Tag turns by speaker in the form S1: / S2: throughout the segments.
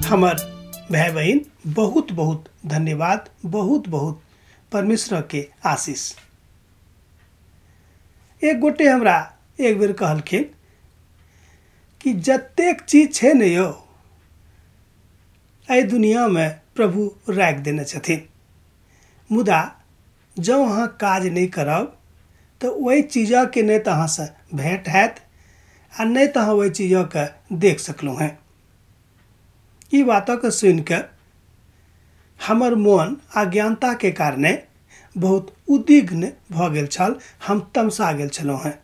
S1: हमर भाई बहन बहुत बहुत धन्यवाद, बहुत बहुत परमेश्वर के आशीष। एक गोटे हमरा एक बेर कहलखिन कि जतेक चीज है न यो एहि दुनिया में प्रभु राखि देने छथिन, मुदा जँ अहाँ काज नहीं करब तो वही चीज़ के नहीं तो अहाँ से भेंट हैत आ नहीं तो अहाँ वही चीज़ के देख सकलहुँ हैं। ई बातों के सुन के हमर मन अज्ञानता के कारणे बहुत उद्विग्न भ गेल छल। हम तमसा गेल छलहुँ हैं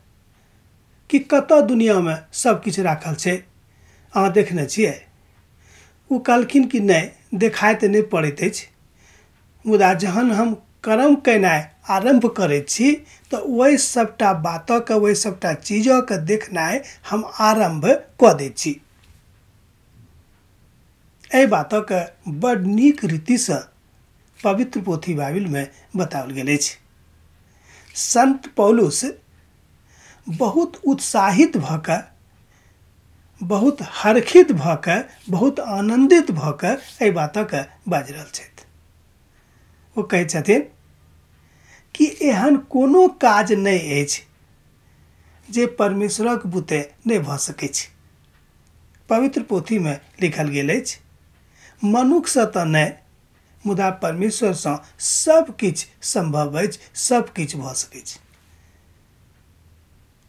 S1: कि कतऽ दुनिया में सब किछु राखल छै, अहाँ देखने छियै। ओ कहलखिन कि नहीं देखाई तऽ नहि पड़ैत अछि, मुदा जहन हम कर्म केनाइ आरंभ करैत छी तऽ वही सबटा बातक वही सबटा चीजक देखनाइ हम आरंभ कऽ दैत छी। एहि बातक बड़ नीक रीतिसँ पवित्र पोथी बाइबिल में बताओल गेल अछि। संत पौलुस बहुत उत्साहित भऽ कऽ, बहुत हर्षित भऽ कऽ, बहुत आनंदित भऽ कऽ एहि बातक बाजि रहल छथि। ओ कहै छथिन कि एहन कोनो काज नहि अछि जे परमेश्वरक बुते नहि भऽ सकैत छै। पवित्र पोथी में लिखल गेल अछि, मनुष्य तऽ नहि मुदा परमेश्वरसँ सब किछु संभव अछि, सब किछु भऽ सकैत छै।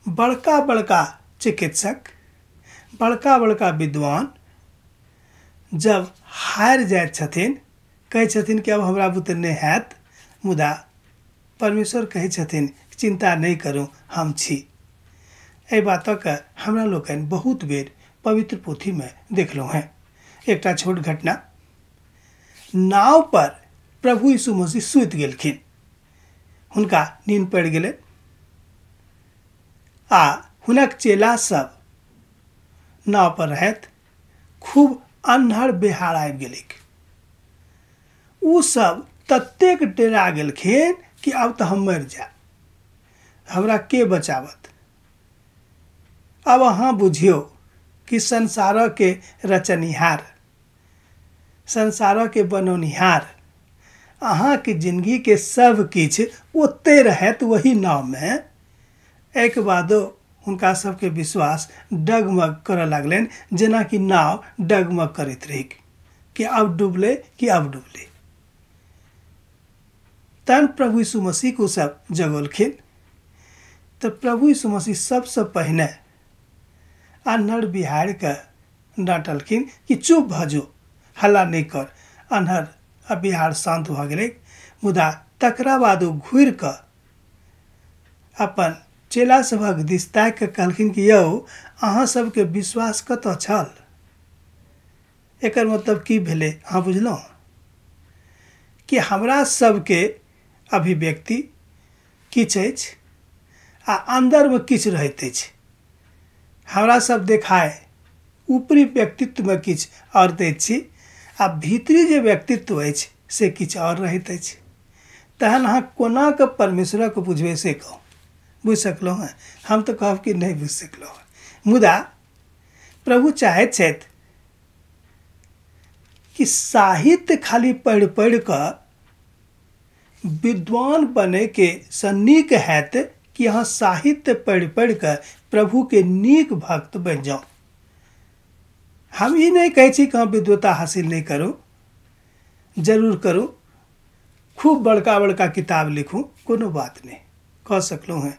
S1: बड़का बड़का चिकित्सक, बड़का बड़का विद्वान जब हारि जाइत छथिन, कहै छथिन कि अब हमरा बुते नहि हैत, मुदा परमेश्वर कहै छथिन चिंता नहीं करू, हम छी। एहि बातक हमरा लोकनि बहुत बेर पवित्र पोथी में देखलहुँ हैं। एकटा छोट घटना, नाव पर प्रभु यीशु मसीह सुति गेलखिन, हुनका नींद पड़ि गेलै आ हुनक चेला सब नाव पर रहैत खूब अन्हर बेहार आबि गेलै। ओ सब ततेक डरा गेलखिन कि अब तऽ हम मरि जायब, हमरा के बचावत। अब अहाँ बुझियो कि संसार के रचनिहार, संसार के बनौनिहार, अहाँ के जिंदगी के सब किछु ओते रहत वही नाव में। एक बादो हुनका सबके विश्वास डगमग करऽ लागलनि, जेना कि नाव डगमग करैत रही कि अब डूबले कि अब डूबले। तहन प्रभु यीशु मसीह को सब जगोलखिन। तो प्रभु यीशु मसीह सबसे पहिने अन्हर बिहारि के डांटलखिन कि चुप भ जो, हल्ला नहीं कर। अन्हर आ बिहार शांत भ गेलै, मुदा तकरा बाद ओ घुरि कऽ अपन चेला सभक दिस ताकि कऽ कहलखिन कि यौ अहाँ सबके विश्वास कतऽ छल। एकर मतलब की भेलै अहाँ बुझलहुँ कि हमरा सबके अभिव्यक्ति किछु अछि आ अंदर में किछु रहैत अछि। हमरा सब देखाय ऊपरी व्यक्तित्व में किछु और दैत छी आ भीतरी जे व्यक्तित्व अछि से किछु और रहैत अछि। तहन अहाँ कोना कऽ परमेश्वरक बुझबै से कहू। बुझि सकलहुँ हैं? हम तऽ कहब कि नहीं बुझि सकलहुँ हैं, मुदा प्रभु चाहैत छथि कि साहित्य खाली पढ़ि पढ़ि कऽ विद्वान बने के सँ नीक हैत कि अहाँ साहित्य पढ़ि पढ़ि कऽ प्रभु के नीक भक्त बनि जाओ। हम ई नहीं कहै छी कि अहाँ विद्वता हासिल नहीं करू, जरूर करू, खूब बड़का बड़का किताब लिखू, कोनो बात नहीं, कह सकलहुँ हैं।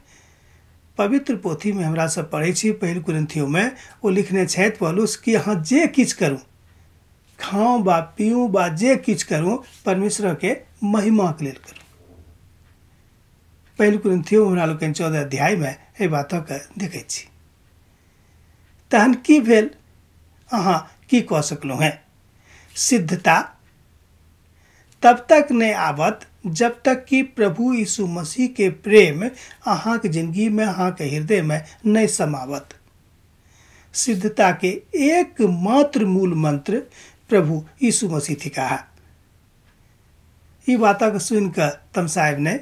S1: पवित्र पोथी में हमरा सब पढ़ै छी, पहिल कुरिन्थियों में ओ लिखने छथि पौलुस कि अहाँ जे किछु करू, खाऊं बा पीऊं बा जे किछु करू, परमेश्वर के महिमा के लेल करू। पहिल कुरिन्थियों हमरा लोकनि 14 अध्याय में एहि बातक देखै छी। तहन की भेल, अहाँ की कह सकलहुँ हैं? सिद्धता तब तक नहीं आवत जब तक कि प्रभु यीशु मसीह के प्रेम अहाँ के जिंदगी में, अहाँ के हृदय में नहीं समावत। सिद्धता के एकमात्र मूल मंत्र प्रभु यीशु मसीह थिका। ई बातक सुन कऽ तमसायब नहीं,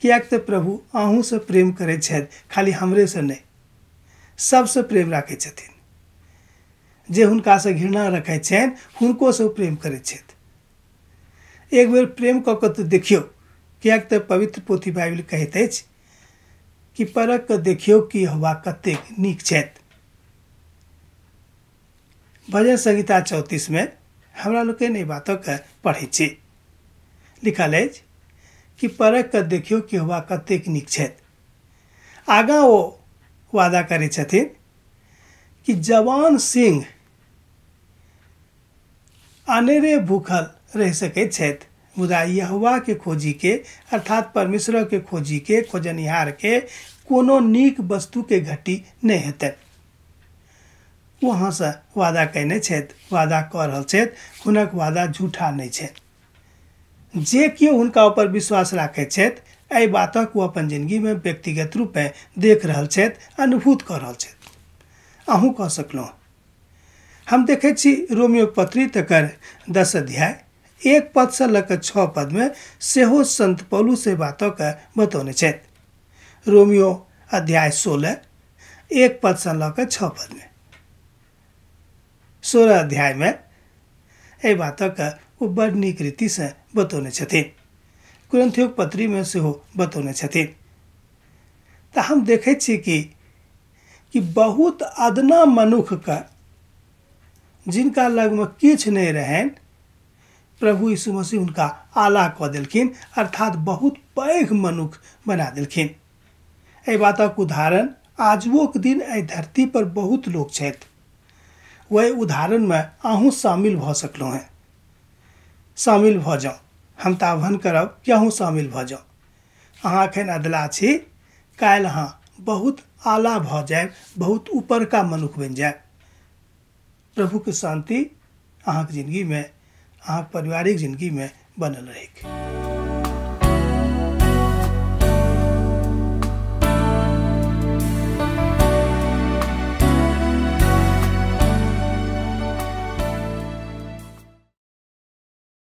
S1: कियाक तऽ प्रभु अहूँ से प्रेम करैत छथि, खाली हमरे से नहीं, सबसे प्रेम राखै छथिन। जे हुनका से घृणा रखै छनि हुनको से प्रेम करै छथि। एक बेर प्रेम कऽ कऽ तऽ देखियौ, किएक तऽ पवित्र पोथी बाइबल कहैत अछि कि परख कऽ देखियौ कि यहोवा कतेक नीक छथि। भजन संहिता 34 में हमरा लोकनि एहि बातक पढ़ै छी। लिखल अछि कि परख कऽ देखियौ कि यहोवा कतेक नीक छथि। आगाँ ओ वादा करै छथिन कि जवान सिंह अनेरे भूखल रहि सकैत छथि, मुदा यहोवा के खोजी के अर्थात परमेश्वर के खोजी के खोजनिहार के कोनो नीक वस्तु के घटी नहीं हेतनि। वहाँ से वादा कयने छथि, वादा कऽ रहल छथि, हुनक वादा झूठा नहीं छथि। जे केओ हुनका ऊपर विश्वास राखैत छथि एहि बातक ओ अपन जिंदगी में व्यक्तिगत रूप में देख रहल छथि, अनुभूत कऽ रहल छथि। अहूँ कऽ सकलहुँ। हम देखै छी रोमियो पत्री तकर 10 अध्याय 1 पद से लऽ कऽ 6 पद में सेहो संत पौलुस से बातक बतौने छथि। रोमियो अध्याय 16 1 पद से लऽ कऽ 6 पद में 16 अध्याय में एहि बातक वो बड़ नीक रीति से बतौने छथिन। कुरिन्थियों पत्री में सेहो बतौने छथिन। तऽ हम देखै छी कि बहुत अदना मनुख का जिनका लग में किछ नहीं रहन, प्रभु यीशु मसीह उनका आला कऽ देलखिन, अर्थात बहुत पैघ मनुख बना देलखिन। एहि बातक उदाहरण आजुक दिन एहि धरती पर बहुत लोग छथि। वही उदाहरण में अहूँ शामिल भऽ सकलहुँ हैं। शामिल भऽ जाउ। हम तऽ आह्वान करब कि अहूँ शामिल भऽ जाउ। अहाँ एखन अदला छी, काल्हि अहाँ बहुत आला भऽ जायब, बहुत ऊपरका मनुख बनि जायब। प्रभु के शांति अहाँके जिंदगी में, अहाँके पारिवारिक जिंदगी में बनल रहेगी।